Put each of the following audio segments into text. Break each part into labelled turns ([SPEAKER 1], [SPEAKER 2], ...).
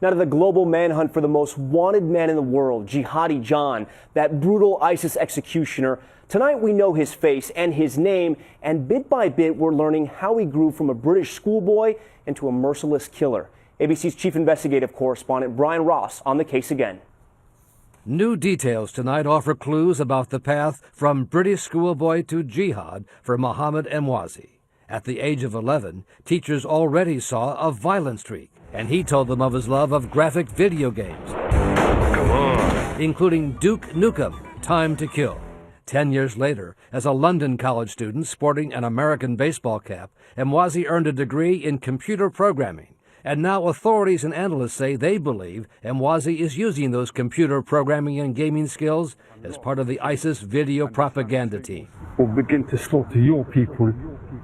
[SPEAKER 1] Now to the global manhunt for the most wanted man in the world, Jihadi John, that brutal ISIS executioner. Tonight we know his face and his name, and bit by bit we're learning how he grew from a British schoolboy into a merciless killer. ABC's chief investigative correspondent Brian Ross on the case again.
[SPEAKER 2] New details tonight offer clues about the path from British schoolboy to jihad for Mohammed Emwazi. At the age of 11, teachers already saw a violent streak, and he told them of his love of graphic video games, including Duke Nukem, Time to Kill. 10 years later, as a London college student sporting an American baseball cap, Emwazi earned a degree in computer programming. And now authorities and analysts say they believe Emwazi is using those computer programming and gaming skills as part of the ISIS video propaganda team.
[SPEAKER 3] Will begin to slaughter your people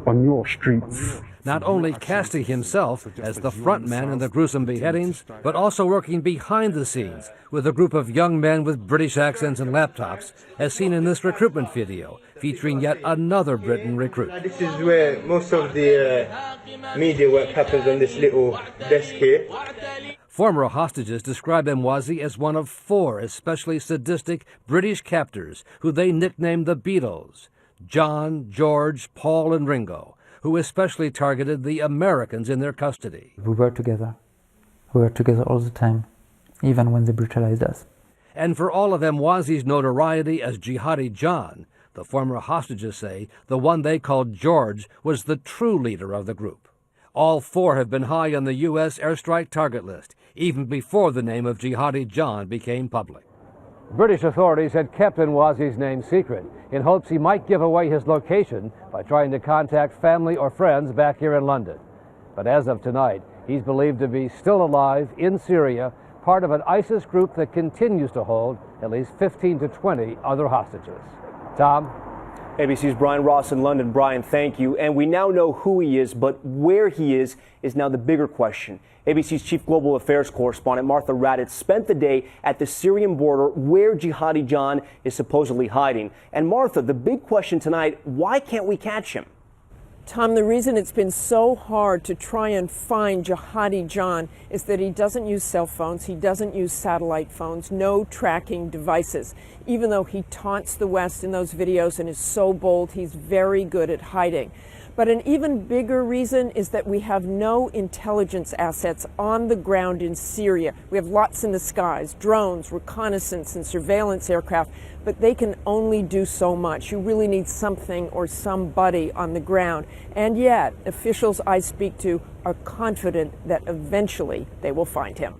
[SPEAKER 3] on your streets.
[SPEAKER 2] Not only casting himself as the front man in the gruesome beheadings, but also working behind the scenes with a group of young men with British accents and laptops, as seen in this recruitment video, featuring yet another Briton recruit.
[SPEAKER 4] This is where most of the media work happens, on this little desk here.
[SPEAKER 2] Former hostages describe Emwazi as one of 4 especially sadistic British captors who they nicknamed the Beatles: John, George, Paul, and Ringo, who especially targeted the Americans in their custody.
[SPEAKER 5] We were together. We were together all the time, even when they brutalized us.
[SPEAKER 2] And for all of Emwazi's notoriety as Jihadi John, the former hostages say the one they called George was the true leader of the group. All 4 have been high on the U.S. airstrike target list, even before the name of Jihadi John became public. British authorities had kept Emwazi's name secret in hopes he might give away his location by trying to contact family or friends back here in London. But as of tonight, he's believed to be still alive in Syria, part of an ISIS group that continues to hold at least 15 to 20 other hostages. Tom?
[SPEAKER 1] ABC's Brian Ross in London. Brian, thank you. And we now know who he is, but where he is now the bigger question. ABC's chief global affairs correspondent Martha Raddatz spent the day at the Syrian border where Jihadi John is supposedly hiding. And Martha, the big question tonight, why can't we catch him?
[SPEAKER 6] Tom, the reason it's been so hard to try and find Jihadi John is that he doesn't use cell phones, he doesn't use satellite phones, no tracking devices. Even though he taunts the West in those videos and is so bold, he's very good at hiding. But an even bigger reason is that we have no intelligence assets on the ground in Syria. We have lots in the skies, drones, reconnaissance, and surveillance aircraft, but they can only do so much. You really need something or somebody on the ground. And yet, officials I speak to are confident that eventually they will find him.